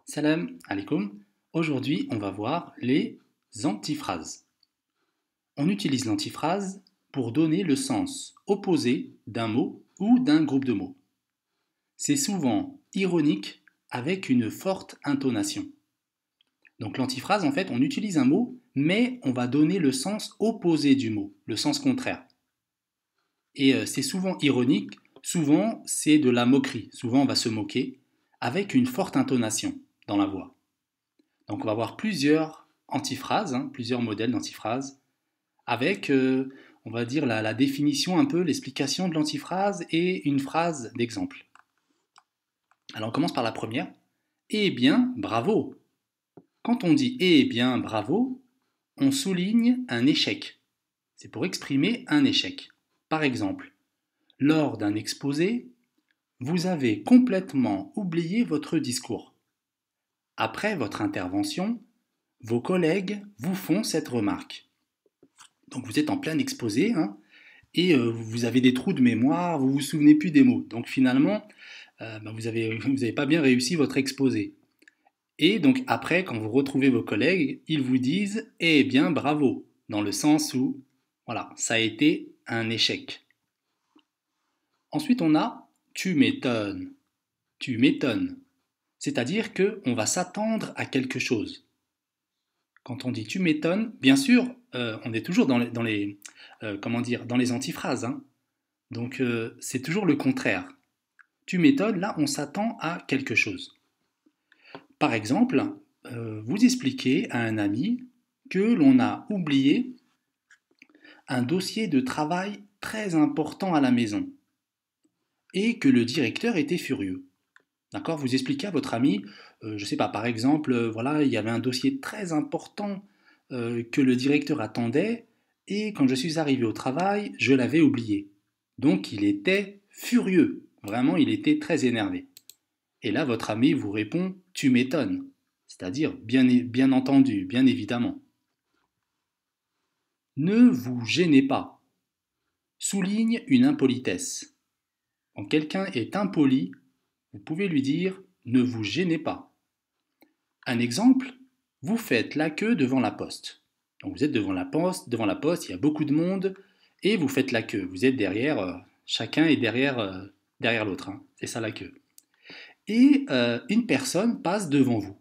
Salam alaikum. Aujourd'hui, on va voir les antiphrases. On utilise l'antiphrase pour donner le sens opposé d'un mot ou d'un groupe de mots. C'est souvent ironique avec une forte intonation. Donc l'antiphrase, en fait, on utilise un mot, mais on va donner le sens opposé du mot, le sens contraire. Et c'est souvent ironique, souvent c'est de la moquerie, souvent on va se moquer, avec une forte intonation dans la voix. Donc on va voir plusieurs antiphrases, plusieurs modèles d'antiphrases, avec, on va dire, la définition un peu, l'explication de l'antiphrase et une phrase d'exemple. Alors on commence par la première. Eh bien, bravo. Quand on dit eh bien, bravo, on souligne un échec. C'est pour exprimer un échec. Par exemple, lors d'un exposé, vous avez complètement oublié votre discours. Après votre intervention, vos collègues vous font cette remarque. Donc vous êtes en plein exposé et vous avez des trous de mémoire, vous vous souvenez plus des mots. Donc finalement, vous avez pas bien réussi votre exposé. Et donc après, quand vous retrouvez vos collègues, ils vous disent eh bien bravo, dans le sens où voilà, ça a été un échec. Ensuite, on a tu m'étonnes. Tu m'étonnes. C'est-à-dire qu'on va s'attendre à quelque chose. Quand on dit tu m'étonnes, bien sûr, on est toujours dans les antiphrases. Donc c'est toujours le contraire. Tu m'étonnes, là on s'attend à quelque chose. Par exemple, vous expliquez à un ami que l'on a oublié un dossier de travail très important à la maison et que le directeur était furieux. D'accord? Vous expliquez à votre ami, je ne sais pas, par exemple, voilà, il y avait un dossier très important que le directeur attendait et quand je suis arrivé au travail, je l'avais oublié. Donc il était furieux, vraiment, il était très énervé. Et là, votre ami vous répond, tu m'étonnes, c'est-à-dire bien entendu, bien évidemment. Ne vous gênez pas, souligne une impolitesse. Quand quelqu'un est impoli, vous pouvez lui dire ne vous gênez pas. Un exemple, vous faites la queue devant la poste. Donc vous êtes devant la poste, il y a beaucoup de monde et vous faites la queue. Vous êtes derrière, chacun est derrière l'autre. C'est ça la queue. Et une personne passe devant vous.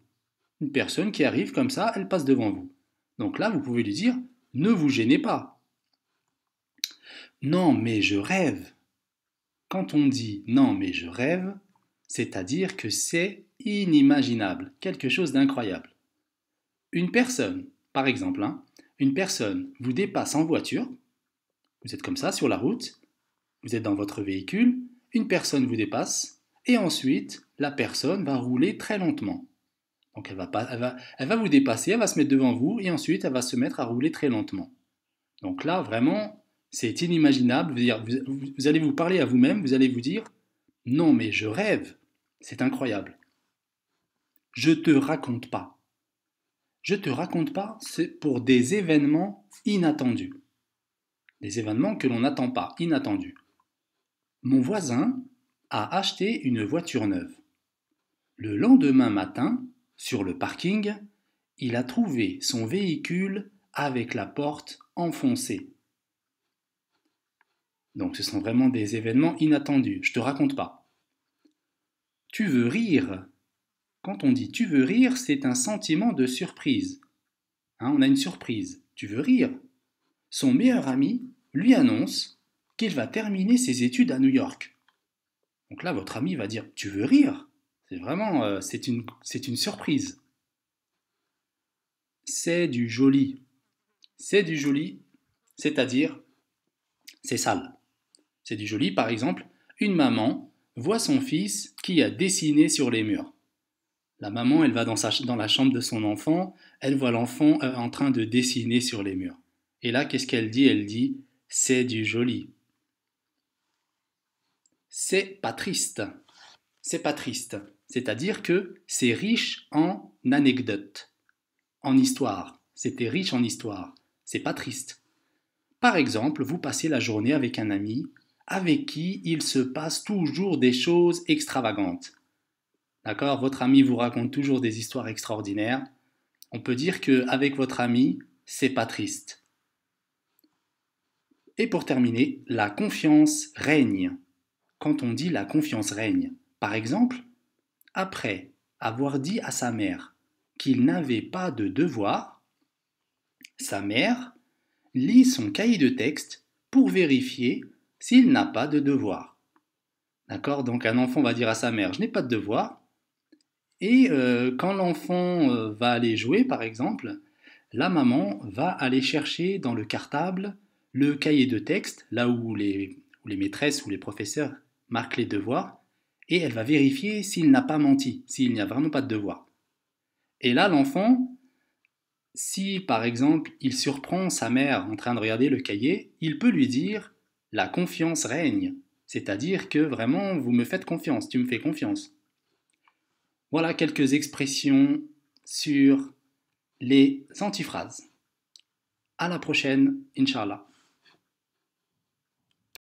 Une personne qui arrive comme ça, elle passe devant vous. Donc là, vous pouvez lui dire ne vous gênez pas. Non, mais je rêve. Quand on dit non, mais je rêve, c'est-à-dire que c'est inimaginable, quelque chose d'incroyable. Une personne, par exemple, une personne vous dépasse en voiture, vous êtes comme ça sur la route, vous êtes dans votre véhicule, une personne vous dépasse, et ensuite la personne va rouler très lentement. Donc elle va vous dépasser, elle va se mettre devant vous, et ensuite elle va se mettre à rouler très lentement. Donc là, vraiment, c'est inimaginable. Vous allez vous parler à vous-même, vous allez vous dire, non mais je rêve, c'est incroyable. Je te raconte pas. Je te raconte pas, c'est pour des événements inattendus. Des événements que l'on n'attend pas, inattendus. Mon voisin a acheté une voiture neuve. Le lendemain matin, sur le parking, il a trouvé son véhicule avec la porte enfoncée. Donc ce sont vraiment des événements inattendus, je te raconte pas. Tu veux rire. Quand on dit tu veux rire, c'est un sentiment de surprise. On a une surprise. Tu veux rire. Son meilleur ami lui annonce qu'il va terminer ses études à New York. Donc là, votre ami va dire tu veux rire. C'est vraiment, c'est une surprise. C'est du joli. C'est du joli, c'est-à-dire c'est sale. C'est du joli, par exemple, une maman voit son fils qui a dessiné sur les murs. La maman, elle va dans la chambre de son enfant, elle voit l'enfant en train de dessiner sur les murs. Et là, qu'est-ce qu'elle dit? Elle dit c'est du joli. C'est pas triste. C'est pas triste. C'est-à-dire que c'est riche en anecdotes, en histoire. C'était riche en histoire. C'est pas triste. Par exemple, vous passez la journée avec un ami avec qui il se passe toujours des choses extravagantes. D'accord? Votre ami vous raconte toujours des histoires extraordinaires. On peut dire qu'avec votre ami, c'est pas triste. Et pour terminer, la confiance règne. Quand on dit la confiance règne, par exemple, après avoir dit à sa mère qu'il n'avait pas de devoir, sa mère lit son cahier de texte pour vérifier s'il n'a pas de devoir. D'accord? Donc un enfant va dire à sa mère, je n'ai pas de devoir. Et quand l'enfant va aller jouer, par exemple, la maman va aller chercher dans le cartable le cahier de texte, là où les maîtresses ou les professeurs marquent les devoirs, et elle va vérifier s'il n'a pas menti, s'il n'y a vraiment pas de devoir. Et là, l'enfant, si par exemple il surprend sa mère en train de regarder le cahier, il peut lui dire la confiance règne, c'est-à-dire que vraiment vous me faites confiance, tu me fais confiance. Voilà quelques expressions sur les antiphrases. À la prochaine, Inch'Allah.